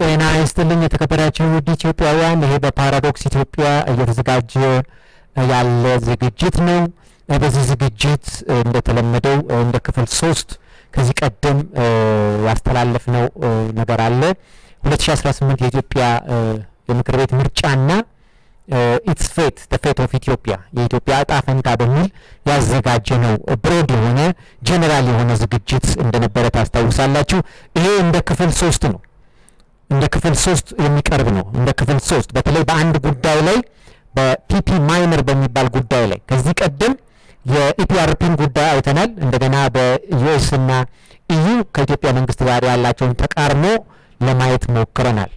ጤና ይስጥልኝ የተከበራችሁ ውድ ኢትዮጵያውያን፣ ይሄ በፓራዶክስ ኢትዮጵያ እየተዘጋጀ ያለ ዝግጅት ነው። በዚህ ዝግጅት እንደተለመደው እንደ ክፍል 3 ከዚህ ቀደም ያስተላለፍነው ነገር አለ። 2018 የኢትዮጵያ የምክር ቤት ምርጫና ኢትስ ፌት ዘ ፌት ኦፍ ኢትዮጵያ የኢትዮጵያ ዕጣ ፈንታ በሚል ያዘጋጀነው ብሮድ የሆነ ጀነራል የሆነ ዝግጅት እንደነበረ ታስታውሳላችሁ። ይሄ እንደ ክፍል 3 ነው። እንደ ክፍል 3 የሚቀርብ ነው። እንደ ክፍል 3 በተለይ በአንድ ጉዳይ ላይ በፒፒ ማይነር በሚባል ጉዳይ ላይ ከዚህ ቀደም የኢፒአርፒን ጉዳይ አይተናል። እንደገና በዩኤስ እና ኢዩ ከኢትዮጵያ መንግስት ጋር ያላቸውን ተቃርኖ ለማየት ሞክረናል።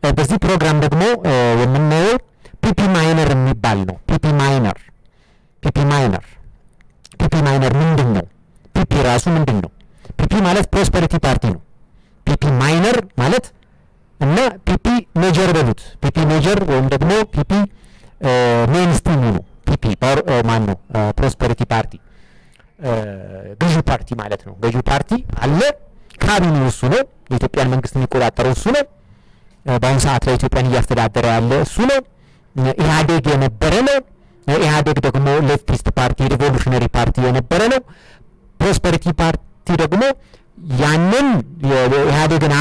በዚህ ፕሮግራም ደግሞ የምናየው ፒፒ ማይነር የሚባል ነው። ፒፒ ማይነር ምንድን ነው? ፒፒ ራሱ ምንድን ነው? ፒፒ ማለት ፕሮስፐሪቲ ፓርቲ ነው። ፒፒ ማይነር ማለት እና ፒፒ ሜጀር በሉት። ፒፒ ሜጀር ወይም ደግሞ ፒፒ ሜንስትሪም ነው። ፒፒ ማን ነው? ፕሮስፐሪቲ ፓርቲ ገዢው ፓርቲ ማለት ነው። ገዢው ፓርቲ አለ። ካቢኔው እሱ ነው። የኢትዮጵያን መንግስት የሚቆጣጠረው እሱ ነው። በአሁኑ ሰዓት ላይ ኢትዮጵያን እያስተዳደረ ያለ እሱ ነው። ኢህአዴግ የነበረ ነው። ኢህአዴግ ደግሞ ሌፍቲስት ፓርቲ ሪቮሉሽነሪ ፓርቲ የነበረ ነው። ፕሮስፐሪቲ ፓርቲ ደግሞ ያንን ኢህአዴግን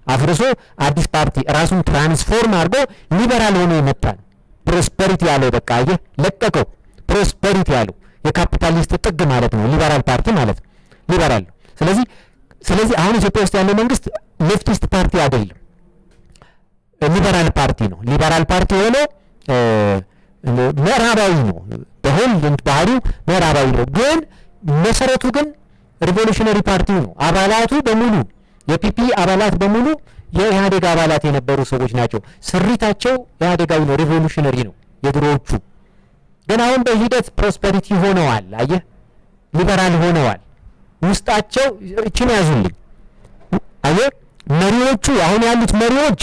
አፍርሶ አዲስ ፓርቲ ራሱን ትራንስፎርም አድርጎ ሊበራል ሆኖ የመጣ ነው። ፕሮስፐሪቲ ያለው በቃ አየህ ለቀቀው። ፕሮስፐሪቲ ያለው የካፒታሊስት ጥግ ማለት ነው። ሊበራል ፓርቲ ማለት ነው። ሊበራል ነው። ስለዚህ አሁን ኢትዮጵያ ውስጥ ያለው መንግስት ሌፍቲስት ፓርቲ አይደለም፣ ሊበራል ፓርቲ ነው። ሊበራል ፓርቲ ሆኖ ምዕራባዊ ነው። በሁሉ ባህሪው ምዕራባዊ ነው። ግን መሰረቱ ግን ሪቮሉሽነሪ ፓርቲው ነው። አባላቱ በሙሉ የፒፒ አባላት በሙሉ የኢህአዴግ አባላት የነበሩ ሰዎች ናቸው። ስሪታቸው ኢህአዴጋዊ ነው፣ ሪቮሉሽነሪ ነው የድሮዎቹ። ግን አሁን በሂደት ፕሮስፐሪቲ ሆነዋል። አየህ ሊበራል ሆነዋል። ውስጣቸው እችን ያዙልኝ። አየህ መሪዎቹ አሁን ያሉት መሪዎች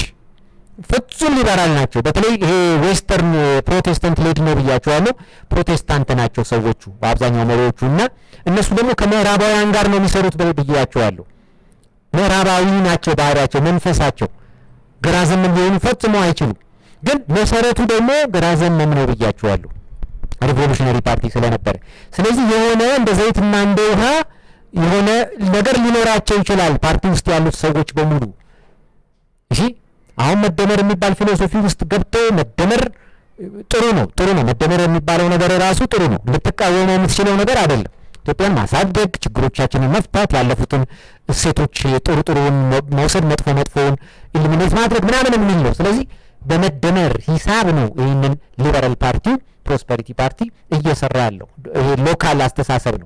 ፍጹም ሊበራል ናቸው። በተለይ ይሄ ዌስተርን ፕሮቴስታንት ሌድ ነው ብያቸዋለሁ። ፕሮቴስታንት ናቸው ሰዎቹ በአብዛኛው መሪዎቹ እና እነሱ ደግሞ ከምዕራባውያን ጋር ነው የሚሰሩት ብያቸዋለሁ። ምዕራባዊ ናቸው ባህሪያቸው፣ መንፈሳቸው ግራ ዘመም ሊሆኑ ፈጽሞ አይችሉም። ግን መሰረቱ ደግሞ ግራ ዘመም ነው ብያቸዋለሁ፣ ሪቮሉሽነሪ ፓርቲ ስለነበረ። ስለዚህ የሆነ እንደ ዘይትና እንደ ውሃ የሆነ ነገር ሊኖራቸው ይችላል ፓርቲ ውስጥ ያሉት ሰዎች በሙሉ። እሺ አሁን መደመር የሚባል ፊሎሶፊ ውስጥ ገብቶ መደመር ጥሩ ነው። መደመር የሚባለው ነገር ራሱ ጥሩ ነው። ልትቃወመው የምትችለው ነገር አይደለም። ኢትዮጵያን ማሳደግ፣ ችግሮቻችንን መፍታት፣ ያለፉትን እሴቶች ጥሩን መውሰድ፣ መጥፎውን ኢሊሚኔት ማድረግ ምናምን የሚል ነው። ስለዚህ በመደመር ሂሳብ ነው ይህንን ሊበራል ፓርቲው ፕሮስፐሪቲ ፓርቲ እየሰራ ያለው። ይሄ ሎካል አስተሳሰብ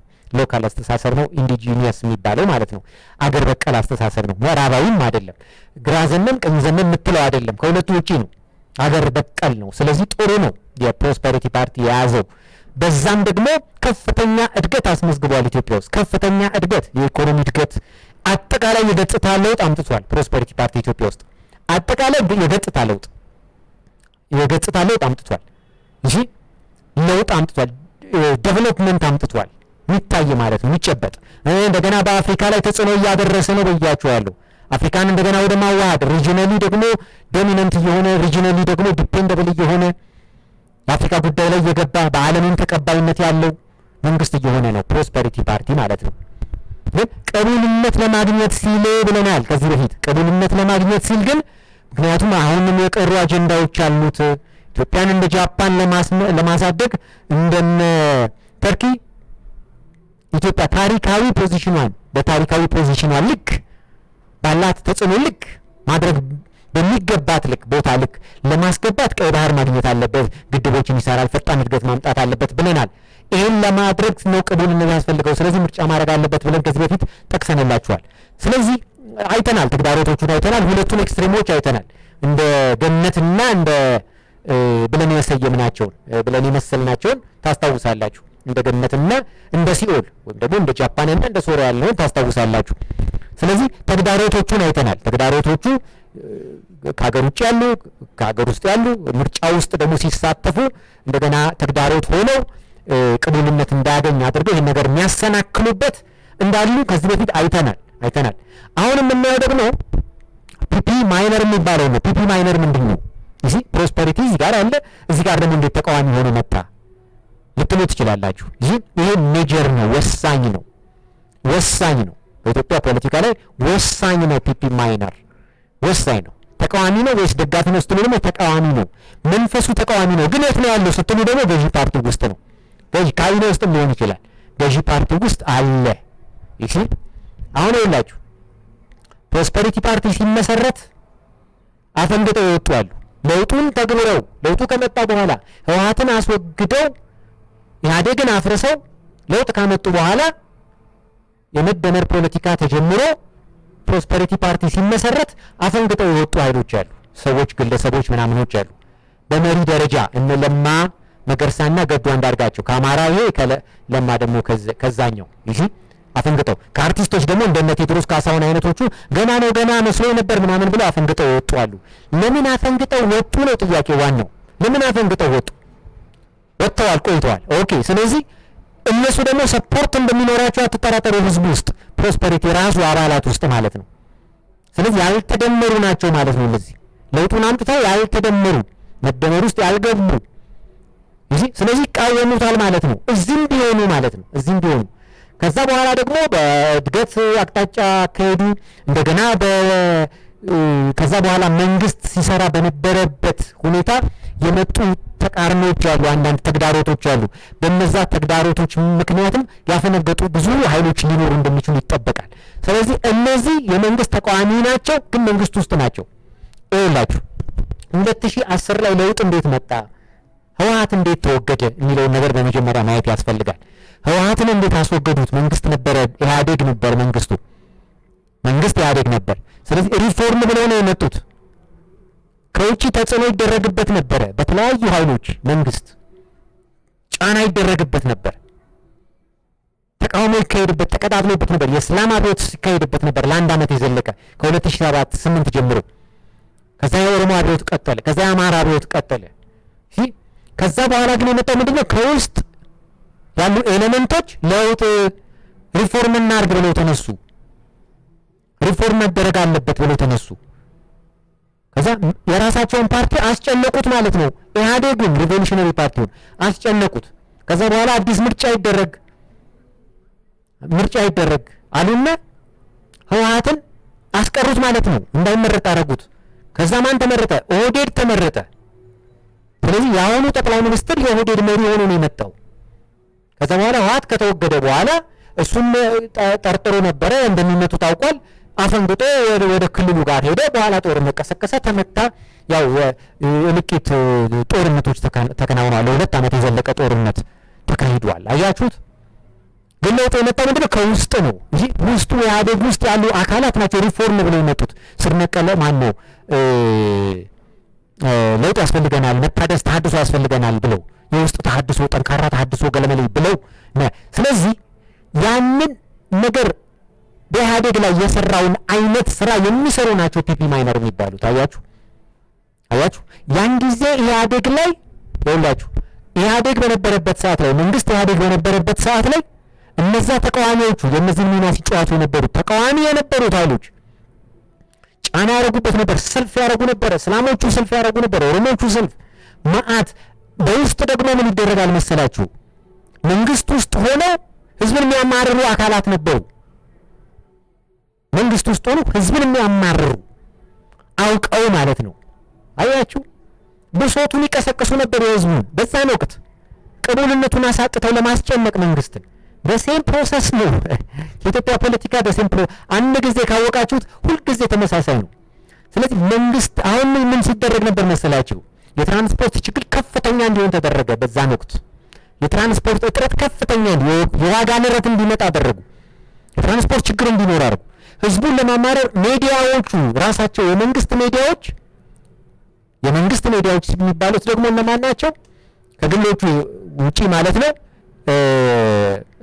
ነው። ኢንዲጂኒየስ የሚባለው ማለት ነው። አገር በቀል አስተሳሰብ ነው። ምዕራባዊም አይደለም። ግራ ዘመም ቀኝ ዘመም የምትለው አይደለም። ከሁለቱ ውጪ ነው። አገር በቀል ነው። ስለዚህ ጥሩ ነው የፕሮስፐሪቲ ፓርቲ የያዘው። በዛም ደግሞ ከፍተኛ እድገት አስመዝግቧል። ኢትዮጵያ ውስጥ ከፍተኛ እድገት፣ የኢኮኖሚ እድገት፣ አጠቃላይ የገጽታ ለውጥ አምጥቷል። ፕሮስፐሪቲ ፓርቲ ኢትዮጵያ ውስጥ አጠቃላይ የገጽታ ለውጥ አምጥቷል። እሺ ለውጥ አምጥቷል። ዴቨሎፕመንት አምጥቷል። የሚታይ ማለት ነው፣ የሚጨበጥ። እንደገና በአፍሪካ ላይ ተጽዕኖ እያደረሰ ነው ብያቸዋለሁ። አፍሪካን እንደገና ወደ ማዋሃድ ሪጂናሊ ደግሞ ዶሚናንት እየሆነ ሪጂናሊ ደግሞ ዲፔንደብል እየሆነ በአፍሪካ ጉዳይ ላይ እየገባ በዓለምም ተቀባይነት ያለው መንግስት እየሆነ ነው ፕሮስፐሪቲ ፓርቲ ማለት ነው። ግን ቅቡልነት ለማግኘት ሲል ብለናል ከዚህ በፊት። ቅቡልነት ለማግኘት ሲል ግን ምክንያቱም አሁንም የቀሩ አጀንዳዎች አሉት። ኢትዮጵያን እንደ ጃፓን ለማሳደግ እንደነ ተርኪ ኢትዮጵያ በታሪካዊ ፖዚሽኗን ልክ ባላት ተጽዕኖ ልክ ማድረግ በሚገባት ልክ ቦታ ልክ ለማስገባት ቀይ ባህር ማግኘት አለበት፣ ግድቦችን ይሰራል፣ ፈጣን እድገት ማምጣት አለበት ብለናል። ይህን ለማድረግ ነው ቅቡልነት ያስፈልገው። ስለዚህ ምርጫ ማድረግ አለበት ብለን ከዚህ በፊት ጠቅሰንላችኋል። ስለዚህ አይተናል፣ ተግዳሮቶቹን አይተናል፣ ሁለቱን ኤክስትሪሞች አይተናል። እንደ ገነትና እንደ ብለን የመሰልናቸውን ታስታውሳላችሁ። እንደ ገነትና እንደ ሲኦል ወይም ደግሞ እንደ ጃፓንና እንደ ሶሪያ ያለውን ታስታውሳላችሁ። ስለዚህ ተግዳሮቶቹን አይተናል። ተግዳሮቶቹ ከሀገር ውጭ ያሉ ከሀገር ውስጥ ያሉ ምርጫ ውስጥ ደግሞ ሲሳተፉ እንደገና ተግዳሮት ሆነው ቅቡልነት እንዳያገኝ አድርገው ይህን ነገር የሚያሰናክሉበት እንዳሉ ከዚህ በፊት አይተናል። አሁን የምናየው ደግሞ ፒፒ ማይነር የሚባለው ነው። ፒፒ ማይነር ምንድን ነው? እዚህ ፕሮስፐሪቲ እዚህ ጋር አለ፣ እዚህ ጋር ደግሞ እንዴት ተቃዋሚ ሆኖ መጣ ልትሉ ትችላላችሁ። ይሄ ሜጀር ነው፣ ወሳኝ ነው፣ ወሳኝ ነው። በኢትዮጵያ ፖለቲካ ላይ ወሳኝ ነው። ፒፒ ማይነር ወሳኝ ነው። ተቃዋሚ ነው ወይስ ደጋፊ ነው ስትሉ ደግሞ ተቃዋሚ ነው። መንፈሱ ተቃዋሚ ነው። ግን የት ነው ያለው ስትሉ ደግሞ ገዢ ፓርቲ ውስጥ ነው። ገዢ ካቢኔ ውስጥ ሊሆን ይችላል። ገዢ ፓርቲ ውስጥ አለ። ይሄ አሁን ይላችሁ ፕሮስፐሪቲ ፓርቲ ሲመሰረት አፈንግጠው የወጡ አሉ። ለውጡን ተግብረው ለውጡ ከመጣ በኋላ ህወሓትን አስወግደው ኢህአዴግን አፍርሰው ለውጥ ካመጡ በኋላ የመደመር ፖለቲካ ተጀምሮ ፕሮስፐሪቲ ፓርቲ ሲመሰረት አፈንግጠው የወጡ ኃይሎች አሉ። ሰዎች፣ ግለሰቦች ምናምኖች አሉ። በመሪ ደረጃ እነ ለማ መገርሳና ገዱ አንዳርጋቸው ከአማራዊ ለማ ደግሞ ከዛኛው ይህ አፈንግጠው ከአርቲስቶች ደግሞ እንደነ ቴዎድሮስ ካሳሁን አይነቶቹ ገና ነው ገና መስሎ ነበር ምናምን ብለው አፈንግጠው ወጡ አሉ። ለምን አፈንግጠው ወጡ ነው ጥያቄ ዋናው። ለምን አፈንግጠው ወጡ? ወጥተዋል፣ ቆይተዋል። ኦኬ። ስለዚህ እነሱ ደግሞ ሰፖርት እንደሚኖራቸው አትጠራጠሩ። ህዝቡ ውስጥ ፕሮስፐሪቲ ራሱ አባላት ውስጥ ማለት ነው። ስለዚህ ያልተደመሩ ናቸው ማለት ነው። እነዚህ ለውጡን አምጥተው ያልተደመሩ መደመር ውስጥ ያልገቡ ስለዚህ ቃወሙታል ማለት ነው። እዚህም ቢሆኑ ማለት ነው። እዚህም ቢሆኑ ከዛ በኋላ ደግሞ በእድገት አቅጣጫ አካሄዱ እንደገና ከዛ በኋላ መንግስት ሲሰራ በነበረበት ሁኔታ የመጡ ተቃርኖች አሉ፣ አንዳንድ ተግዳሮቶች አሉ። በእነዛ ተግዳሮቶች ምክንያትም ያፈነገጡ ብዙ ኃይሎች ሊኖሩ እንደሚችሉ ይጠበቃል። ስለዚህ እነዚህ የመንግስት ተቃዋሚ ናቸው፣ ግን መንግስት ውስጥ ናቸው። ይኸውላችሁ 2010 ላይ ለውጥ እንዴት መጣ፣ ህወሓት እንዴት ተወገደ የሚለውን ነገር በመጀመሪያ ማየት ያስፈልጋል። ህወሓትን እንዴት አስወገዱት? መንግስት ነበረ፣ ኢህአዴግ ነበር መንግስቱ፣ መንግስት ኢህአዴግ ነበር። ስለዚህ ሪፎርም ብለው ነው የመጡት። ከውጭ ተጽዕኖ ይደረግበት ነበረ፣ በተለያዩ ኃይሎች መንግስት ጫና ይደረግበት ነበር፣ ተቃውሞ ይካሄድበት ተቀጣጥሎበት ነበር። የእስላም አብዮት ሲካሄድበት ነበር ለአንድ ዓመት የዘለቀ ከ2007-8 ጀምሮ። ከዛ የኦሮሞ አብዮት ቀጠለ፣ ከዛ የአማራ አብዮት ቀጠለ። ከዛ በኋላ ግን የመጣው ምንድነው? ከውስጥ ያሉ ኤሌመንቶች ለውጥ ሪፎርም እናድርግ ብለው ተነሱ። ሪፎርም መደረግ አለበት ብለው ተነሱ። ከዛ የራሳቸውን ፓርቲ አስጨነቁት ማለት ነው። ኢህአዴግን ሪቮሉሽነሪ ፓርቲውን አስጨነቁት። ከዛ በኋላ አዲስ ምርጫ ይደረግ አሉና ህወሓትን አስቀሩት ማለት ነው። እንዳይመረጥ አደረጉት። ከዛ ማን ተመረጠ? ኦህዴድ ተመረጠ። ስለዚህ የአሁኑ ጠቅላይ ሚኒስትር የኦህዴድ መሪ ሆኖ ነው የመጣው። ከዛ በኋላ ህወሓት ከተወገደ በኋላ እሱም ጠርጥሮ ነበረ እንደሚመቱ ታውቋል። አፈንግጦ ወደ ክልሉ ጋር ሄደ። በኋላ ጦርነት ቀሰቀሰ፣ ተመታ። ያው እልቂት ጦርነቶች ተከናውነዋል። ለ2 ዓመት የዘለቀ ጦርነት ተካሂዷል። አያችሁት? ግን ለውጥ የመጣው ምንድነው? ከውስጥ ነው እንጂ ውስጡ ኢህአዴግ ውስጥ ያሉ አካላት ናቸው ሪፎርም ብለው የመጡት። ስር ነቀል ማን ነው ለውጥ ያስፈልገናል፣ መታደስ ተሐድሶ ያስፈልገናል ብለው የውስጥ ተሐድሶ፣ ጠንካራ ተሐድሶ ገለመሌ ብለው ስለዚህ ያንን ነገር በኢህአዴግ ላይ የሰራውን አይነት ስራ የሚሰሩ ናቸው ፒፒ ማይነር የሚባሉት። አያችሁ ያን ጊዜ ኢህአዴግ ላይ ይኸውላችሁ ኢህአዴግ በነበረበት ሰዓት ላይ መንግስት ኢህአዴግ በነበረበት ሰዓት ላይ እነዛ ተቃዋሚዎቹ የእነዚህን ሚና ሲጫወቱ የነበሩት ተቃዋሚ የነበሩት ኃይሎች ጫና ያደረጉበት ነበር። ሰልፍ ያደረጉ ነበር። እስላሞቹ ሰልፍ ያደረጉ ነበር። ኦሮሞቹ ሰልፍ ማአት። በውስጥ ደግሞ ምን ይደረጋል መሰላችሁ? መንግስት ውስጥ ሆነው ህዝብን የሚያማርሩ አካላት ነበሩ። መንግስት ውስጥ ሆነው ህዝብን የሚያማርሩ አውቀው ማለት ነው። አያችሁ ብሶቱን ይቀሰቅሱ ነበር የህዝቡን። በዛን ወቅት ቅቡልነቱን አሳጥተው ለማስጨነቅ መንግስትን በሴም ፕሮሰስ ነው። የኢትዮጵያ ፖለቲካ በሴም አንድ ጊዜ ካወቃችሁት ሁልጊዜ ተመሳሳይ ነው። ስለዚህ መንግስት አሁን ምን ሲደረግ ነበር መሰላችሁ? የትራንስፖርት ችግር ከፍተኛ እንዲሆን ተደረገ። በዛን ወቅት የትራንስፖርት እጥረት ከፍተኛ የዋጋ ንረት እንዲመጣ አደረጉ። የትራንስፖርት ችግር እንዲኖር አደረጉ። ህዝቡን ለማማረር ሚዲያዎቹ ራሳቸው የመንግስት ሚዲያዎች የሚባሉት ደግሞ እነማን ናቸው? ከግሎቹ ውጪ ማለት ነው።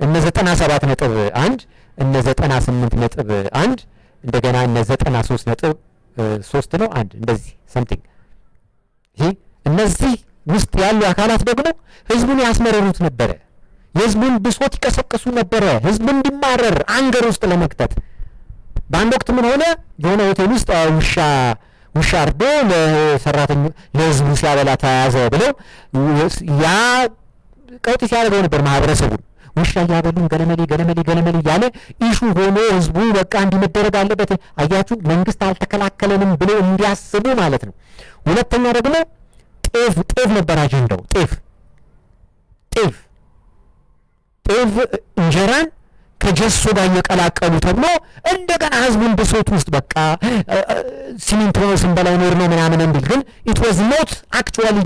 እነ 97.1 እነ 98.1 እንደገና እነ 93.3 ነው 1 እንደዚህ something ይሄ እነዚህ ውስጥ ያሉ አካላት ደግሞ ህዝቡን ያስመረሩት ነበረ። የህዝቡን ብሶት ይቀሰቅሱ ነበረ። ህዝቡ እንዲማረር አንገር ውስጥ ለመክተት በአንድ ወቅት ምን ሆነ? የሆነ ሆቴል ውስጥ ውሻ አርዶ ለሰራተኞች ለህዝቡ ሲያበላ ተያዘ ብለው ያ ቀውጢ ሲያደርገው ነበር ማህበረሰቡን። ውሻ እያበሉን ገለመሌ እያለ ኢሹ ሆኖ ህዝቡ በቃ እንዲመደረግ አለበት። አያችሁ መንግስት አልተከላከለንም ብለው እንዲያስቡ ማለት ነው። ሁለተኛ ደግሞ ጤፍ ነበር አጀንዳው። ጤፍ እንጀራን ከጀሶ ጋር እየቀላቀሉ ተብሎ እንደገና ህዝቡን ብሶት ውስጥ በቃ ሲሚንቶ ስንበላ ኖር ነው ምናምን እንዲል። ግን ኢት ዋዝ ኖት አክቹዋሊ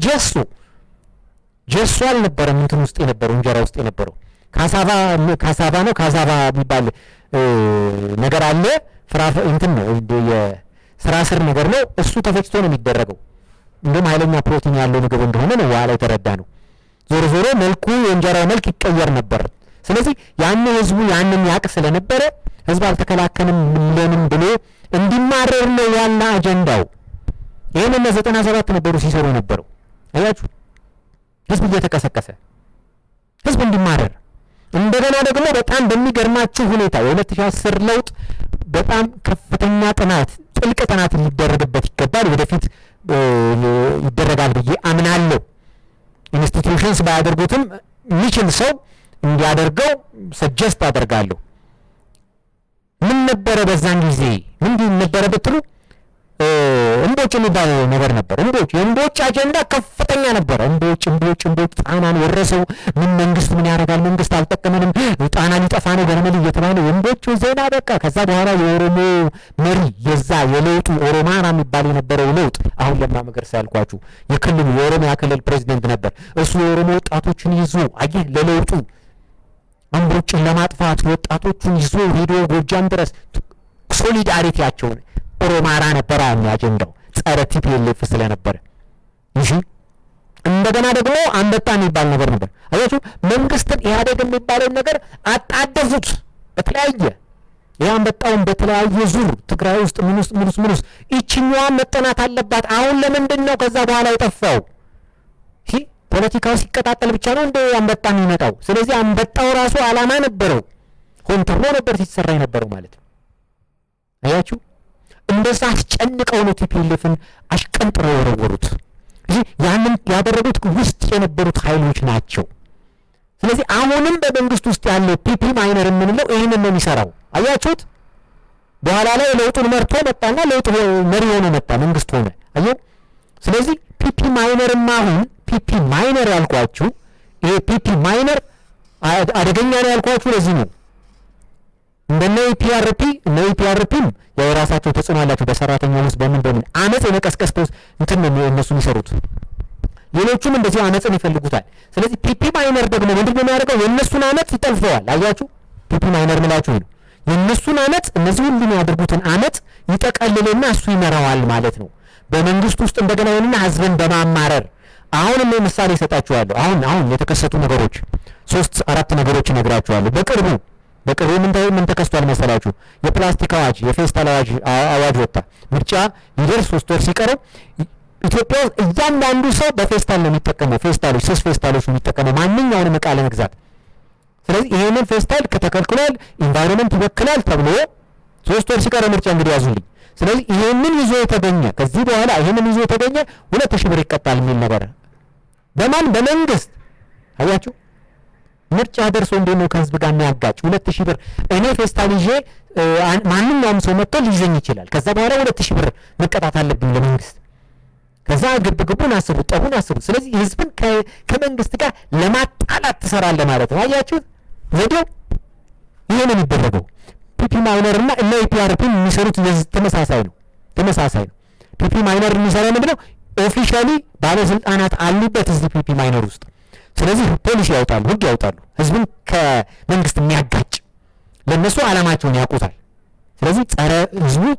ጀሶ አልነበረም እንትን ውስጥ የነበረው እንጀራ ውስጥ የነበረው ካሳቫ የሚባል ነገር አለ። እንትን ነው የስራ ስር ነገር ነው። እሱ ተፈጭቶ ነው የሚደረገው። እንደውም ኃይለኛ ፕሮቲን ያለው ምግብ እንደሆነ ነው በኋላ የተረዳ ነው። ዞሮ መልኩ የእንጀራው መልክ ይቀየር ነበር። ስለዚህ ያን ህዝቡ ያንን ያቅ ስለነበረ ህዝብ አልተከላከልም ለምን ብሎ እንዲማረር ነው ያለ አጀንዳው። ይሄንን 97 ነበሩ ሲሰሩ ነበረው። አያችሁ ህዝብ እየተቀሰቀሰ ህዝብ እንዲማረር። እንደገና ደግሞ በጣም በሚገርማችሁ ሁኔታ የ2010 ለውጥ በጣም ከፍተኛ ጥልቅ ጥናት ሊደረግበት ይገባል። ወደፊት ይደረጋል ብዬ አምናለሁ። ኢንስቲትዩሽንስ ባያደርጉትም የሚችል ሰው እንዲያደርገው ሰጀስት አደርጋለሁ። ምን ነበረ በዛን ጊዜ ምንድን ነበረ ብትሉ እንቦጭ የሚባል ነገር ነበር። የእንቦጭ አጀንዳ ከፍተኛ ነበረ። እንቦጭ ጣናን ወረሰው። ምን መንግስት ምን ያደርጋል? መንግስት አልጠቀመንም፣ ጣና ሊጠፋ ነው ገለመል እየተባለ የእንቦጭ ዜና በቃ። ከዛ በኋላ የኦሮሞ መሪ የዛ የለውጡ ኦሮማራ የሚባል የነበረው ለውጥ አሁን ለማ መገርሳ ያልኳችሁ የክልሉ የኦሮሚያ ክልል ፕሬዚደንት ነበር። እሱ የኦሮሞ ወጣቶችን ይዞ አየህ ለለውጡ እንቦጭን ለማጥፋት ወጣቶቹን ይዞ ሄዶ ጎጃም ድረስ ሶሊዳሪቲያቸውን ኦሮማራ ነበር አጀንዳው ጸረ ቲፒኤልኤፍ ስለነበረ። እሺ እንደገና ደግሞ አንበጣ የሚባል ነገር ነበር። አያችሁ መንግስትን ኢህአዴግ የሚባለው ነገር አጣደፉት በተለያየ አንበጣውን በተለያየ ዙር ትግራይ ውስጥ ምን ውስጥ ይችኛዋ መጠናት አለባት። አሁን ለምንድን ነው ከዛ በኋላ የጠፋው? ፖለቲካው ሲቀጣጠል ብቻ ነው እንደ አንበጣ የሚመጣው። ስለዚህ አንበጣው ራሱ አላማ ነበረው፣ ሆን ተብሎ ነበር ሲሰራ የነበረው ማለት ነው። አያችሁ እንደዛ አስጨንቀው ነው ቲፒኤልኤፍን አሽቀንጥረው የወረወሩት። ያንን ያደረጉት ውስጥ የነበሩት ኃይሎች ናቸው። ስለዚህ አሁንም በመንግስት ውስጥ ያለው ፒፒ ማይነር የምንለው ይህንን ነው የሚሰራው። አያችሁት በኋላ ላይ ለውጡን መርቶ መጣና ለውጡ መሪ ሆኖ መጣ፣ መንግስት ሆነ። አየው ስለዚህ ፒፒ ማይነርማ አሁን ፒፒ ማይነር ያልኳችሁ ይሄ ፒፒ ማይነር አደገኛ ነው ያልኳችሁ ለዚህ ነው። እንደነ ኢፒአርፒም የራሳቸው ተጽዕኖ አላቸው በሰራተኛው ውስጥ በምን አመጽ የመቀስቀስ እንትን ነው እነሱ የሚሰሩት። ሌሎቹም እንደዚህ አመጽን ይፈልጉታል። ስለዚህ ፒፒ ማይነር ደግሞ ምንድነው የሚያደርገው? የእነሱን አመጽ ይጠልፈዋል። አያችሁ ፒፒ ማይነር ምላችሁ ነው የእነሱን አመጽ እነዚህ ሁሉ የሚያደርጉትን አመጽ ይጠቀልልና እሱ ይመራዋል ማለት ነው በመንግስት ውስጥ። እንደገና ይሄንና ህዝብን በማማረር አሁን ምሳሌ እሰጣችኋለሁ። አሁን የተከሰቱ ነገሮች 3-4 ነገሮች እነግራችኋለሁ። በቅርቡ ምን ተከስቷል መሰላችሁ? የፕላስቲክ አዋጅ የፌስታል አዋጅ ወጣ። ምርጫ ሊደርስ 3 ወር ሲቀረው ኢትዮጵያ ውስጥ እያንዳንዱ ሰው በፌስታል ነው የሚጠቀመው። ፌስታሎች 6 ፌስታሎች ነው የሚጠቀመው ማንኛውንም ዕቃ ለመግዛት። ስለዚህ ይሄንን ፌስታል ከተከልክሏል፣ ኢንቫይሮንመንት ይበክላል ተብሎ 3 ወር ሲቀረው ምርጫ እንግዲህ ያዙልኝ። ስለዚህ ይሄንን ይዞ የተገኘ ከዚህ በኋላ ይሄንን ይዞ የተገኘ 2000 ብር ይቀጣል የሚል ነገር በማን በመንግስት። አያችሁ ምርጫ ደርሶ እንዴት ነው ከህዝብ ጋር የሚያጋጭ? 2000 ብር እኔ ፌስታል ይዤ ማንኛውም ሰው መጥቶ ሊይዘኝ ይችላል። ከዛ በኋላ 2000 ብር መቀጣት አለብኝ ለመንግስት። ከዛ ግብግቡን አስቡት፣ ጠቡን አስቡት። ስለዚህ ህዝብን ከመንግስት ጋር ለማጣላት ትሰራለህ ማለት ነው። አያችሁ ዘዴው ይሄ ነው የሚደረገው። ፒፒ ማይነር እና ኢፒአርፒ የሚሰሩት ተመሳሳይ ነው። ፒፒ ማይነር የሚሰራው ምንድነው? ኦፊሻሊ ባለስልጣናት አሉበት እዚህ ፒፒ ማይነር ውስጥ። ስለዚህ ፖሊሲ ያወጣሉ፣ ህግ ያወጣሉ፣ ህዝብን ከመንግስት የሚያጋጭ ለነሱ አላማቸውን ያውቁታል። ስለዚህ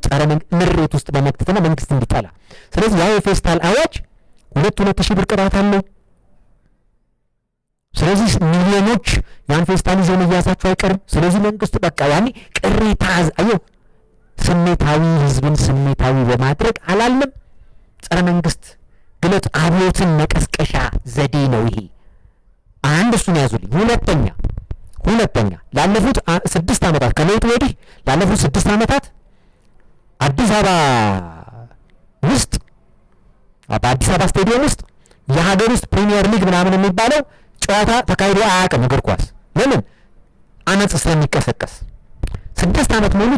ጸረ ምሬት ውስጥ በመክተትና መንግስት እንዲጠላ። ስለዚህ ያው የፌስታል አዋጅ 2000 ብር ቅጣት አለው። ስለዚህ ሚሊዮኖች ያን ፌስታል ይዘው መያዛቸው አይቀርም። ስለዚህ መንግስት በቃ ያኔ ቅሬታ ህዝብን ስሜታዊ በማድረግ አላልንም ጸረ መንግስት ግለት አብዮትን መቀስቀሻ ዘዴ ነው ይሄ። አንድ እሱን ያዙልኝ። ሁለተኛ ላለፉት 6 ዓመታት ከለውጡ ወዲህ ላለፉት 6 ዓመታት አዲስ አበባ ውስጥ በአዲስ አበባ ስቴዲየም ውስጥ የሀገር ውስጥ ፕሪሚየር ሊግ ምናምን የሚባለው ጨዋታ ተካሂዶ አያውቅም። እግር ኳስ ለምን? አመጽ ስለሚቀሰቀስ 6 ዓመት ሙሉ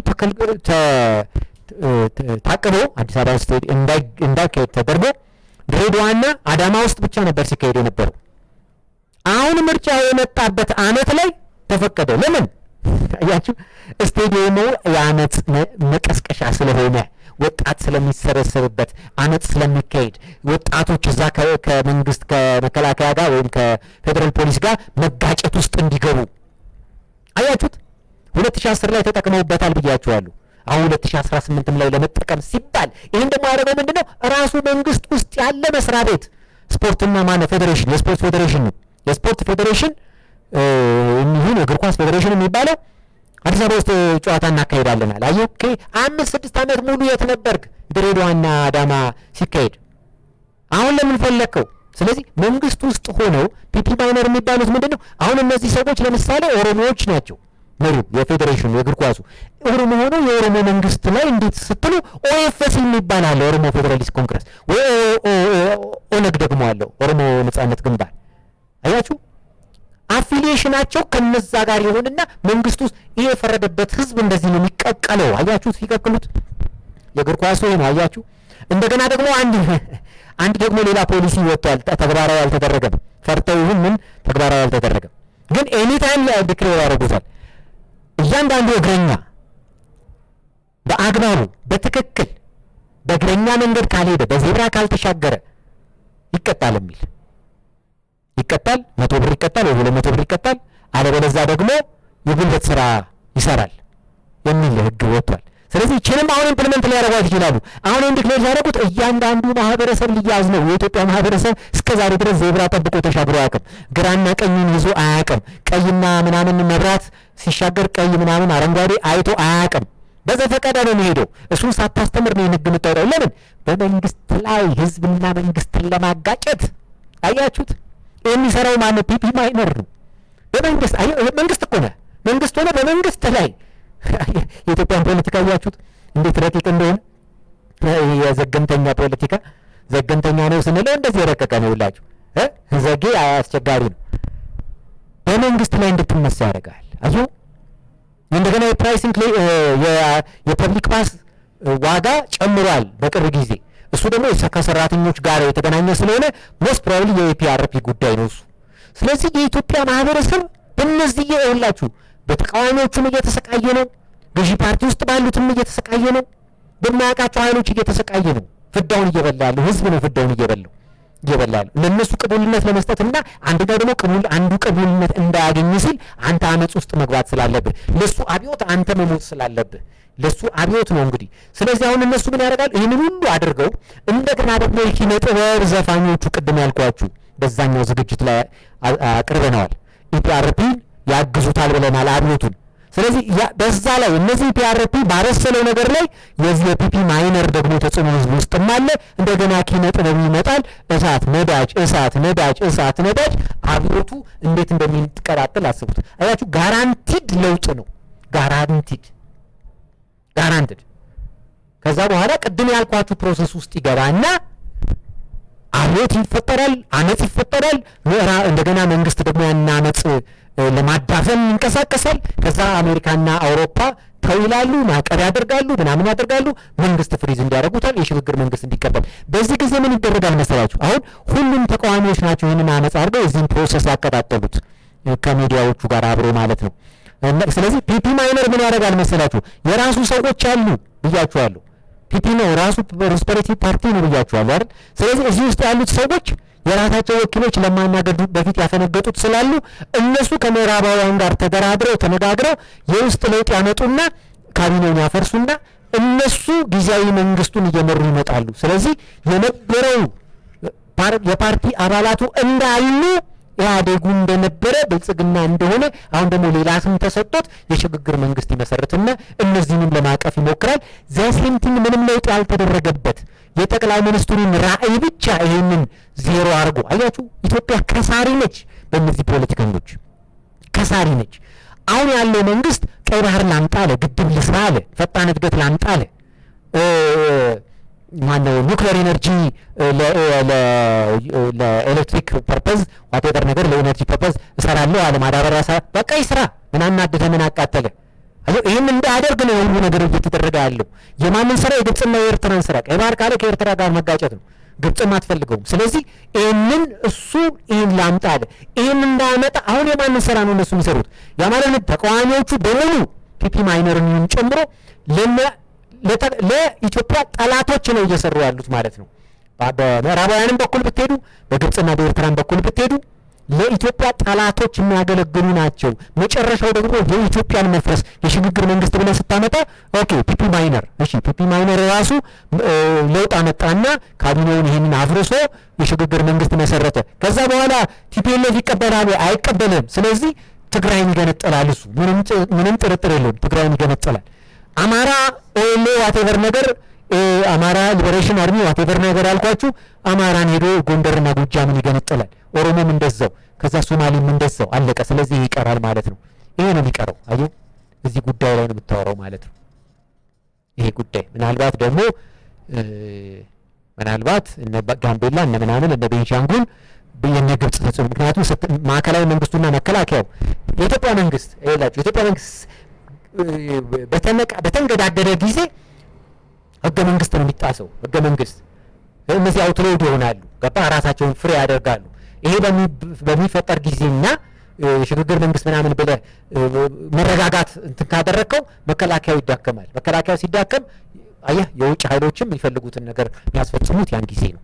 ታቅቦ አዲስ አበባ ስቴዲየም እንዳይካሄድ ተደርጎ ድሬዳዋና አዳማ ውስጥ ብቻ ነበር ሲካሄድ የነበረው። አሁን ምርጫ የመጣበት አመት ላይ ተፈቀደ። ለምን? አያችሁ፣ ስቴዲየሙ የአመጽ መቀስቀሻ ስለሆነ ወጣት ስለሚሰበሰብበት አመጽ ስለሚካሄድ ወጣቶች እዛ ከመንግስት ከመከላከያ ጋር ወይም ከፌደራል ፖሊስ ጋር መጋጨት ውስጥ እንዲገቡ አያችሁት። 2010 ላይ ተጠቅመውበታል ብያችኋለሁ። አሁን 2018 ላይ ለመጠቀም ሲባል ይሄን ደግሞ ያደረገው ምንድነው? ራሱ መንግስት ውስጥ ያለ መስሪያ ቤት ስፖርትና ማነው ፌዴሬሽን፣ የስፖርት ፌዴሬሽን ነው። የስፖርት ፌዴሬሽን ይሁን እግር ኳስ ፌዴሬሽን የሚባለው አዲስ አበባ ውስጥ ጨዋታ እናካሄዳለናል። አየሁ 5-6 ዓመት ሙሉ የት ነበርክ? ድሬዳዋና አዳማ ሲካሄድ። አሁን ለምን ፈለከው? ስለዚህ መንግስት ውስጥ ሆነው ፒፒ ማይነር የሚባሉት ምንድነው? አሁን እነዚህ ሰዎች ለምሳሌ ኦሮሞዎች ናቸው። መሪው የፌዴሬሽኑ የእግር ኳሱ ኦሮሞ ሆኖ የኦሮሞ መንግስት ላይ እንዴት ስትሉ ኦኤፍኤስ የሚባል አለ፣ ኦሮሞ ፌዴራሊስት ኮንግረስ ወይ ኦነግ ደግሞ አለው፣ ኦሮሞ ነጻነት ግንባር። አያችሁ አፊሊዬሽናቸው ከነዛ ጋር ይሆንና መንግስት ውስጥ ይሄ የፈረደበት ህዝብ እንደዚህ ነው የሚቀቀለው። አያችሁ ሲቀቅሉት የእግር ኳሱ ነው። አያችሁ እንደገና ደግሞ አንድ ደግሞ ሌላ ፖሊሲ ወጥቷል፣ ተግባራዊ አልተደረገም። ፈርተው ይሁን ምን ተግባራዊ አልተደረገም፣ ግን ኤኒ ታይም ዲክሌር ያደርጉታል። እያንዳንዱ እግረኛ በአግባቡ በትክክል በእግረኛ መንገድ ካልሄደ በዜብራ ካልተሻገረ ይቀጣል የሚል ይቀጣል፣ 100 ብር ይቀጣል ወይ 200 ብር ይቀጣል፣ አለበለዚያ ደግሞ የጉልበት ስራ ይሰራል የሚል ህግ ወጥቷል። ስለዚህ እቺንም አሁን ኢምፕሊመንት ሊያደርጓት ይችላሉ። አሁን ዲክሌር ያደረጉት እያንዳንዱ ማህበረሰብ ሊያዝ ነው። የኢትዮጵያ ማህበረሰብ እስከዛሬ ድረስ ዜብራ ጠብቆ ተሻግሮ አያውቅም። ግራና ቀኙን ይዞ አያውቅም። ቀይና ምናምን መብራት ሲሻገር ቀይ ምናምን አረንጓዴ አይቶ አያውቅም። በዘፈቀደ ነው የሚሄደው። እሱን ሳታስተምር ነው ህግ የምታወጣው። ለምን? በመንግስት ላይ ህዝብና መንግስትን ለማጋጨት። አያችሁት? የሚሰራው ማነው? ፒፒ ማይነር ነው። በመንግስት መንግስት እኮ ነው። መንግስት ሆነ በመንግስት ላይ የኢትዮጵያን ፖለቲካ አያችሁት እንዴት ረቂቅ እንደሆነ። የዘገምተኛ ፖለቲካ ዘገምተኛ ነው ስንለው እንደዚህ የረቀቀ ነው ይላችሁ። ዘጌ አስቸጋሪ ነው። በመንግስት ላይ እንድትነሳ ያደርጋል። አዩ እንደገና የፕራይሲንግ የፐብሊክ ፓስ ዋጋ ጨምሯል በቅርብ ጊዜ። እሱ ደግሞ ከሰራተኞች ጋር የተገናኘ ስለሆነ ሞስት ፕሮባብሊ የኢፒአርፒ ጉዳይ ነው እሱ። ስለዚህ የኢትዮጵያ ማህበረሰብ በእነዚህ ይኸውላችሁ በተቃዋሚዎቹም እየተሰቃየ ነው፣ ገዢ ፓርቲ ውስጥ ባሉትም እየተሰቃየ ነው፣ በማያውቃቸው ኃይሎች እየተሰቃየ ነው። ፍዳውን እየበላ ያለው ህዝብ ነው። ፍዳውን እየበላ ያለው ለነሱ ቅቡልነት ለመስጠትና አንድ ጋር ደግሞ አንዱ ቅቡልነት እንዳያገኝ ሲል አንተ አመጽ ውስጥ መግባት ስላለብህ፣ ለሱ አብዮት አንተ መሞት ስላለብህ ለሱ አብዮት ነው እንግዲህ። ስለዚህ አሁን እነሱ ምን ያደርጋሉ? ይህንን ሁሉ አድርገው እንደገና ደግሞ የኪነ ጥበብ ዘፋኞቹ ቅድም ያልኳችሁ በዛኛው ዝግጅት ላይ አቅርበነዋል። ኢፒአርፒ ያግዙታል ብለናል አብዮቱን። ስለዚህ በዛ ላይ እነዚህ ኢፒአርፒ ባረሰለው ነገር ላይ የዚህ የፒፒ ማይነር ደግሞ ተጽዕኖ ህዝብ ውስጥም አለ። እንደገና ኪነ ጥበብ ይመጣል። እሳት ነዳጅ፣ እሳት ነዳጅ፣ እሳት ነዳጅ። አብዮቱ እንዴት እንደሚቀጣጥል አስቡት። አያችሁ ጋራንቲድ ለውጥ ነው። ጋራንቲድ ከዛ በኋላ ቅድም ያልኳችሁ ፕሮሰስ ውስጥ ይገባና አብዮት ይፈጠራል፣ አመጽ ይፈጠራል። እንደገና መንግስት ደግሞ ያን አመጽ ለማዳፈን ይንቀሳቀሳል። ከዛ አሜሪካና አውሮፓ ተው ይላሉ፣ ማዕቀብ ያደርጋሉ፣ ምናምን ያደርጋሉ። መንግስት ፍሪዝ እንዲያደርጉታል፣ የሽግግር መንግስት እንዲቀበል። በዚህ ጊዜ ምን ይደረጋል መሰላችሁ? አሁን ሁሉም ተቃዋሚዎች ናቸው ይህንን አመጽ አድርገው የዚህን ፕሮሰስ ያቀጣጠሉት ከሚዲያዎቹ ጋር አብሮ ማለት ነው። ስለዚህ ፒፒ ማይነር ምን ያደርጋል መሰላችሁ? የራሱ ሰዎች አሉ ብያችኋለሁ። ፒፒ ነው ራሱ ፕሮስፐሪቲ ፓርቲ ነው ብያችኋለሁ አይደል? ስለዚህ እዚህ ውስጥ ያሉት ሰዎች የራሳቸው ወኪሎች ለማናገዱ በፊት ያፈነገጡት ስላሉ እነሱ ከምዕራባውያን ጋር ተደራድረው ተነጋግረው የውስጥ ለውጥ ያመጡና ካቢኔውን ያፈርሱና እነሱ ጊዜያዊ መንግስቱን እየመሩ ይመጣሉ። ስለዚህ የነበረው የፓርቲ አባላቱ እንዳሉ ኢህአዴጉ እንደነበረ ብልጽግና እንደሆነ አሁን ደግሞ ሌላ ስም ተሰጥቶት የሽግግር መንግስት ይመሰርትና እነዚህንም ለማቀፍ ይሞክራል። ዘሴንቲንግ ምንም ለውጥ ያልተደረገበት የጠቅላይ ሚኒስትሩን ራዕይ ብቻ ይሄንን ዜሮ አድርጎ አያችሁ። ኢትዮጵያ ከሳሪ ነች፣ በእነዚህ ፖለቲከኞች ከሳሪ ነች። አሁን ያለው መንግስት ቀይ ባህር ላምጣ አለ፣ ግድብ ልስራ አለ፣ ፈጣን እድገት ላምጣ አለ። ማነው ኒውክሌር ኤነርጂ ለኤሌክትሪክ ፐርፐዝ ዋቴቨር ነገር ለኤነርጂ ፐርፐዝ እሰራለሁ አለ። ማዳበሪያ በቃ ይስራ። ምን አናደደ? ምን አቃጠለ? ይህን እንዳያደርግ ነው ሁሉ ነገር እየተደረገ ያለው። የማንን ስራ? የግብፅና የኤርትራን ስራ። ቀይ ባህር ካለ ከኤርትራ ጋር መጋጨት ነው። ግብፅም አትፈልገውም። ስለዚህ ይህንን እሱ ይህን ላምጣ አለ። ይህን እንዳያመጣ አሁን የማንን ስራ ነው እነሱ የሚሰሩት? የአማራ ተቃዋሚዎቹ በሙሉ ፒፒ ማይነርን ጨምሮ ለኢትዮጵያ ጠላቶች ነው እየሰሩ ያሉት ማለት ነው። በምዕራባውያንም በኩል ብትሄዱ፣ በግብፅና በኤርትራን በኩል ብትሄዱ ለኢትዮጵያ ጠላቶች የሚያገለግሉ ናቸው። መጨረሻው ደግሞ የኢትዮጵያን መፍረስ የሽግግር መንግስት ብለህ ስታመጣ ኦኬ ፒፒ ማይነር እሺ፣ ፒፒ ማይነር ራሱ ለውጥ አመጣና ካቢኔውን ይህንን አፍርሶ የሽግግር መንግስት መሰረተ። ከዛ በኋላ ቲፒኤልኤፍ ይቀበላል አይቀበልም? ስለዚህ ትግራይን ይገነጠላል። እሱ ምንም ጥርጥር የለውም፣ ትግራይን ይገነጠላል። አማራ ኦኤልኤ ዋቴቨር ነገር አማራ ሊበሬሽን አርሚ ዋቴቨር ነገር ያልኳችሁ አማራን ሄዶ ጎንደርና ጎጃምን ይገነጠላል። ኦሮሞም እንደዛው፣ ከዛ ሶማሌም እንደዛው አለቀ። ስለዚህ ይቀራል ማለት ነው። ይሄ ነው የሚቀረው። አየሁ እዚህ ጉዳይ ላይ ነው የምታወራው ማለት ነው። ይሄ ጉዳይ ምናልባት ደግሞ ምናልባት እነ ጋምቤላ እነ ምናምን እነ ቤንሻንጉል የነ ግብጽ ተጽዕኖ፣ ምክንያቱም ማዕከላዊ መንግስቱና መከላከያው የኢትዮጵያ መንግስት ይላችሁ የኢትዮጵያ መንግስት በተንገዳገደ ጊዜ ህገ መንግስት ነው የሚጣሰው። ህገ መንግስት እነዚህ አውቶሎድ ይሆናሉ። ገባ? ራሳቸውን ፍሬ ያደርጋሉ። ይሄ በሚፈጠር ጊዜና የሽግግር መንግስት ምናምን ብለህ መረጋጋት እንትን ካደረግከው መከላከያው ይዳከማል። መከላከያው ሲዳከም አየህ የውጭ ኃይሎችም የሚፈልጉትን ነገር የሚያስፈጽሙት ያን ጊዜ ነው።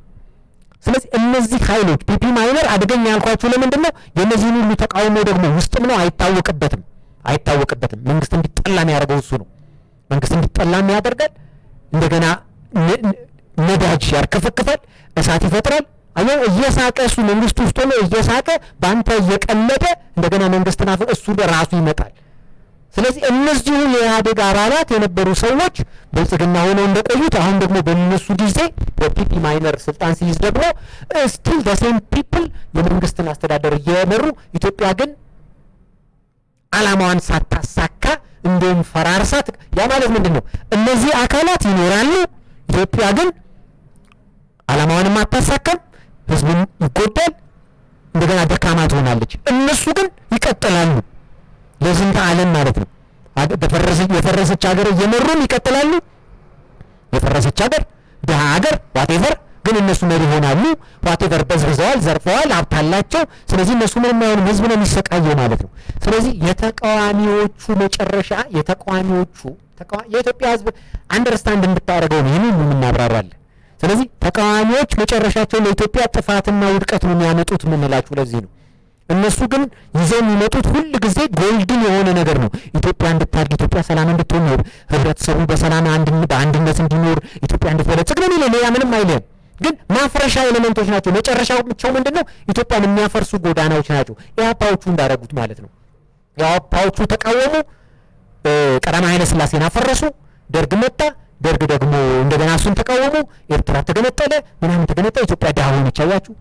ስለዚህ እነዚህ ኃይሎች ፒፒ ማይነር አደገኛ ያልኳችሁ ለምንድን ነው? የእነዚህን ሁሉ ተቃውሞ ደግሞ ውስጥም ነው አይታወቅበትም። መንግስት እንዲጠላ የሚያደርገው እሱ ነው። መንግስት እንዲጠላ ያደርጋል። እንደገና ነዳጅ ያርከፈክፋል፣ እሳት ይፈጥራል። አየው እየሳቀ እሱ መንግስት ውስጥ ሆኖ እየሳቀ በአንተ እየቀለደ እንደገና መንግስትና እሱ ራሱ ይመጣል። ስለዚህ እነዚሁ የኢህአዴግ አባላት የነበሩ ሰዎች ብልጽግና ሆነው እንደቆዩት አሁን ደግሞ በእነሱ ጊዜ በፒፒ ማይነር ስልጣን ሲይዝ ደግሞ ስቲል ዘ ሴም ፒፕል የመንግስትን አስተዳደር እየመሩ ኢትዮጵያ ግን አላማዋን ሳታሳካ እንደም ፈራርሳት። ያ ማለት ምንድነው? እነዚህ አካላት ይኖራሉ፣ ኢትዮጵያ ግን አላማዋንም አታሳካም፣ ህዝቡን ይጎዳል፣ እንደገና ደካማ ትሆናለች። እነሱ ግን ይቀጥላሉ ለዝንተ ዓለም ማለት ነው። የፈረሰች ሀገር እየመሩም ይቀጥላሉ። የፈረሰች ሀገር ደሃ ሀገር ዋቴቨር ግን እነሱ መሪ ይሆናሉ። ዋቴቨር በዝብዘዋል፣ ዘርፈዋል፣ ሀብት አላቸው። ስለዚህ እነሱ ምንም አይሆንም፣ ህዝብ ነው የሚሰቃየው ማለት ነው። ስለዚህ የተቃዋሚዎቹ መጨረሻ የኢትዮጵያ ህዝብ አንደርስታንድ እንድታደርገው ነው ይህን ሁሉ እናብራራለን። ስለዚህ ተቃዋሚዎች መጨረሻቸው ለኢትዮጵያ ጥፋትና ውድቀት ነው የሚያመጡት የምንላችሁ ለዚህ ነው። እነሱ ግን ይዘው የሚመጡት ሁል ጊዜ ጎልድን የሆነ ነገር ነው። ኢትዮጵያ እንድታድግ፣ ኢትዮጵያ ሰላም እንድትሆን፣ ህብረተሰቡ በሰላም በአንድነት እንዲኖር፣ ኢትዮጵያ እንድትበለጽግ ነው የሚለው። ሌላ ምንም አይልም። ግን ማፍረሻ ኤሌመንቶች ናቸው። መጨረሻቸው ምንድነው? ኢትዮጵያን የሚያፈርሱ ጎዳናዎች ናቸው። ኢህአፓዎቹ እንዳደረጉት ማለት ነው። ኢህአፓዎቹ ተቃወሙ፣ ቀዳማዊ ኃይለ ሥላሴን አፈረሱ፣ ደርግ መጣ። ደርግ ደግሞ እንደገና እሱን ተቃወሙ፣ ኤርትራ ተገነጠለ፣ ምናምን ተገነጠለ፣ ኢትዮጵያ ድሃ ሆነች። አያችሁ።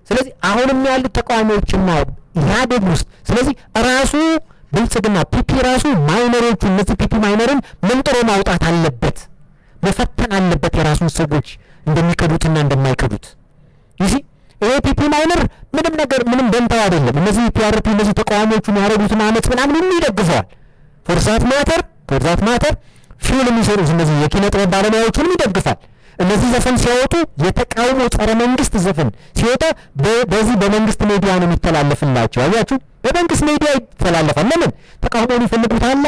ስለዚህ አሁንም ያሉት ተቃዋሚዎችና ኢህአዴግ ውስጥ ስለዚህ ራሱ ብልጽግና ፒፒ ራሱ ማይነሮቹ እነዚህ ፒፒ ማይነርን መንጥሮ ማውጣት አለበት፣ መፈተን አለበት የራሱን ሰዎች እንደሚከዱትና እንደማይከዱት። ይህ ይሄ ፒፒ ማይነር ምንም ነገር ምንም ደንታው አይደለም። እነዚህ ፒአርፒ እነዚህ ተቃዋሚዎቹ የሚያደርጉትን አመት ምናምን ሁሉ ይደግፈዋል። ፎርዛት ማተር ፊልም የሚሰሩት እነዚህ የኪነ ጥበብ ባለሙያዎቹንም ይደግፋል። እነዚህ ዘፈን ሲያወጡ የተቃውሞ ጸረ መንግስት ዘፈን ሲወጣ በዚህ በመንግስት ሚዲያ ነው የሚተላለፍላቸው። አያችሁ፣ በመንግስት ሚዲያ ይተላለፋል። ለምን? ተቃውሞውን ይፈልጉታል።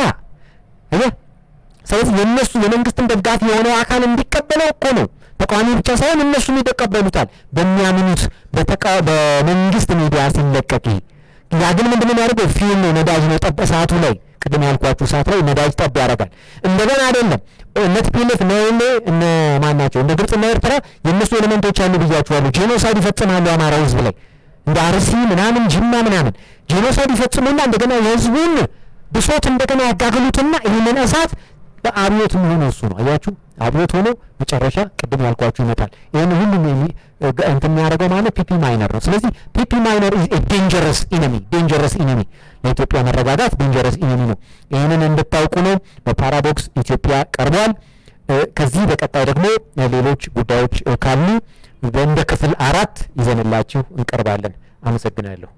አያ ስለዚህ የነሱ የመንግስትን ደጋፊ የሆነው አካል እንዲቀበለው እኮ ነው። ተቃዋሚ ብቻ ሳይሆን እነሱም ይተቀበሉታል በሚያምኑት በመንግስት ሚዲያ ሲለቀቅ። ያ ግን ምንድነው የሚያደርገው? ፊልም ነዳጅ ነው ጠብ ሰዓቱ ላይ ቅድም ያልኳችሁ ሰዓት ላይ ነዳጅ ጠብ ያደርጋል። እንደገና አይደለም ፒኤልኤፍ ነው እነ ማን ናቸው? እንደ ግብጽና ኤርትራ የነሱ ኤሌመንቶች አሉ ብያችኋለሁ። ጄኖሳይድ ይፈጽማሉ አማራው ህዝብ ላይ እንደ አርሲ ምናምን ጅማ ምናምን ጄኖሳይድ ይፈጽሙና እንደገና የህዝቡን ብሶት እንደገና ያጋግሉትና ይህንን እሳት በአብዮት የሚሆነው እሱ ነው። አያችሁ፣ አብዮት ሆኖ መጨረሻ ቅድም ያልኳችሁ ይመጣል። ይህን ሁሉ እንትን የሚያደርገው ማለት ፒፒ ማይነር ነው። ስለዚህ ፒፒ ማይነር ኢዝ ኤ ዴንጀረስ ኢነሚ ለኢትዮጵያ መረጋጋት ዴንጀረስ ኢነሚ ነው። ይህንን እንድታውቁ ነው። በፓራዶክስ ኢትዮጵያ ቀርቧል። ከዚህ በቀጣይ ደግሞ ሌሎች ጉዳዮች ካሉ እንደ ክፍል 4 ይዘንላችሁ እንቀርባለን። አመሰግናለሁ።